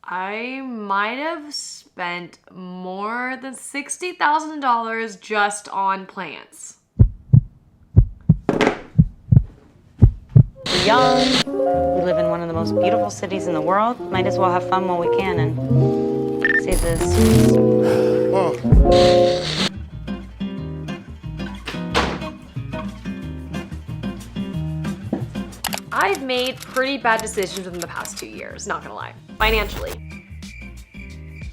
I might have spent more than $60,000 just on plants. We're young, we live in one of the most beautiful cities in the world. Might as well have fun while we can and save this. I've made pretty bad decisions in the past 2 years, not gonna lie, financially.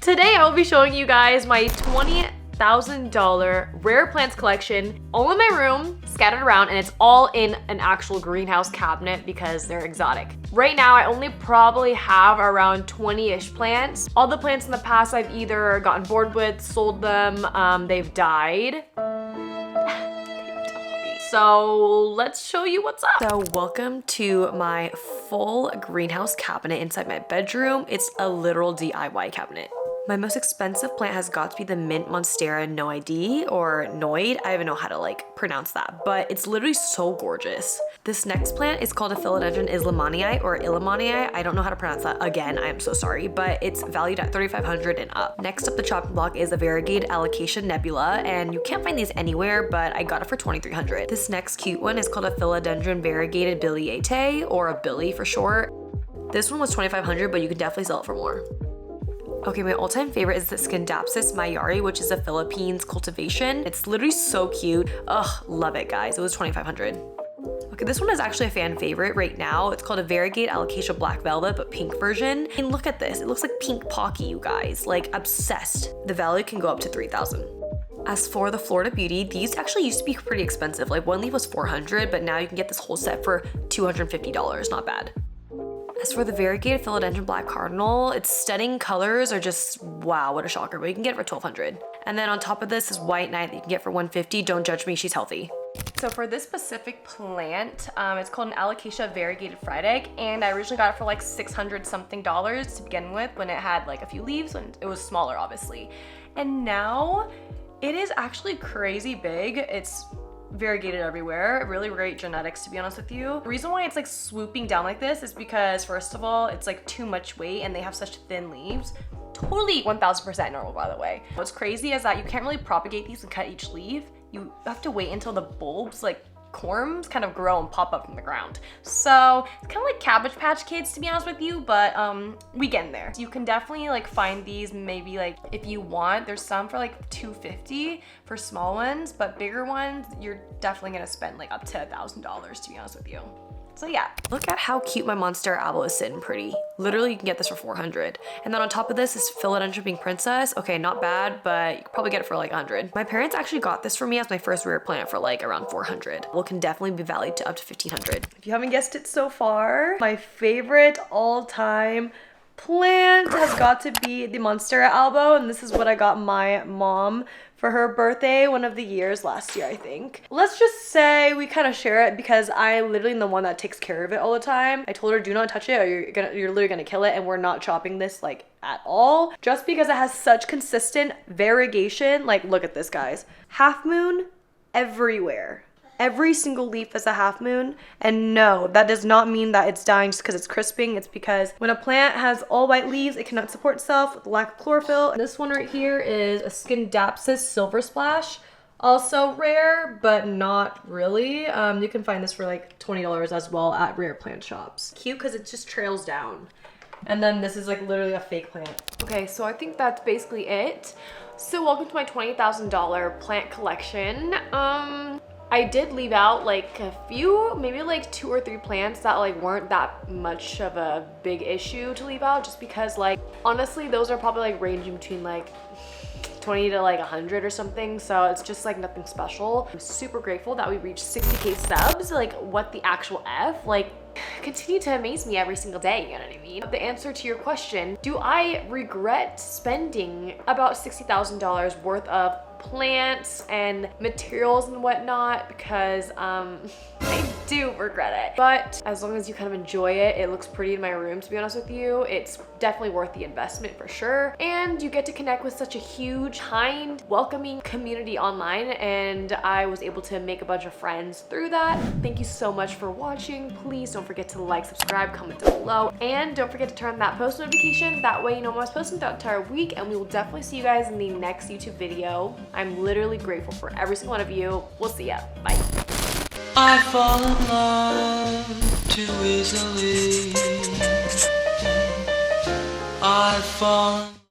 Today I will be showing you guys my $20,000 rare plants collection, all in my room, scattered around, and it's all in an actual greenhouse cabinet because they're exotic. Right now, I only probably have around 20-ish plants. All the plants in the past I've either gotten bored with, sold them, they've died. So let's show you what's up. So welcome to my full greenhouse cabinet inside my bedroom. It's a literal DIY cabinet. My most expensive plant has got to be the mint Monstera Noid or Noid. I don't even know how to pronounce that, but it's literally so gorgeous. This next plant is called a Philodendron Islamanii or Illamanii. I don't know how to pronounce that. Again, I am so sorry, but it's valued at $3,500 and up. Next up the chopping block is a variegated Alocasia nebula, and you can't find these anywhere, but I got it for $2,300. This next cute one is called a Philodendron variegated Biliate, or a Billy for short. This one was $2,500, but you can definitely sell it for more. Okay, my all-time favorite is the Scindapsus mayari, which is a Philippines cultivation. It's literally so cute. Ugh, love it, guys. It was $2,500. Okay, this one is actually a fan favorite right now. It's called a variegated Alocasia black velvet, but pink version. And look at this. It looks like pink pocky, you guys. Like, obsessed. The value can go up to $3,000. As for the Florida Beauty, these actually used to be pretty expensive. Like, one leaf was $400, but now you can get this whole set for $250. Not bad. As for the variegated Philodendron Black Cardinal, its stunning colors are just, wow, what a shocker, but you can get it for $1,200. And then on top of this is White Knight that you can get for $150. Don't judge me, she's healthy. So for this specific plant, it's called an Alocasia variegated fried egg, and I originally got it for like $600 something to begin with when it had like a few leaves, and it was smaller obviously. And now it is actually crazy big. It's variegated everywhere. Really great genetics, to be honest with you. The reason why it's like swooping down like this is because, first of all, it's like too much weight and they have such thin leaves. Totally 1000% normal, by the way. What's crazy is that you can't really propagate these and cut each leaf. You have to wait until the bulbs, like corms, kind of grow and pop up from the ground. So it's kind of like Cabbage Patch Kids, to be honest with you, but we get in there. So you can definitely like find these maybe like if you want. There's some for like $250 for small ones, but bigger ones you're definitely gonna spend like up to $1,000, to be honest with you. So yeah, look at how cute my Monstera Elbow is sitting pretty. Literally, you can get this for $400. And then on top of this is Philodendron Pink Princess. Okay, not bad, but you could probably get it for like $100. My parents actually got this for me as my first rare plant for like around $400. Well, can definitely be valued to up to $1,500. If you haven't guessed it so far, my favorite all-time plant has got to be the Monstera Elbow, and this is what I got my mom for her birthday one of the years last year, I think. Let's just say we kind of share it because I literally am the one that takes care of it all the time. I told her, do not touch it or you're literally gonna kill it, and we're not chopping this like at all. Just because it has such consistent variegation. Like, look at this, guys. Half moon everywhere. Every single leaf is a half moon, and no, that does not mean that it's dying just because it's crisping. It's because when a plant has all white leaves, it cannot support itself with lack of chlorophyll. This one right here is a Scindapsus Silver Splash. Also rare, but not really. You can find this for like $20 as well at rare plant shops. Cute because it just trails down. And then this is like literally a fake plant. Okay, so I think that's basically it. So welcome to my $20,000 plant collection. I did leave out like a few, maybe like 2 or 3 plants that like weren't that much of a big issue to leave out, just because like honestly those are probably like ranging between like 20 to like 100 or something, so it's just like nothing special. I'm super grateful that we reached 60K subs. Like, what the actual F? Like, continue to amaze me every single day, you know what I mean? The answer to your question, do I regret spending about $60,000 worth of plants and materials and whatnot? Because I do regret it. But as long as you kind of enjoy it, it looks pretty in my room, to be honest with you. It's definitely worth the investment for sure. And you get to connect with such a huge, kind, welcoming community online, and I was able to make a bunch of friends through that. Thank you so much for watching. Please don't forget to like, subscribe, comment down below, and don't forget to turn on that post notification. That way you know when I was posting throughout the entire week, and we will definitely see you guys in the next YouTube video. I'm literally grateful for every single one of you. We'll see ya. Bye. I fall in love too easily. I fall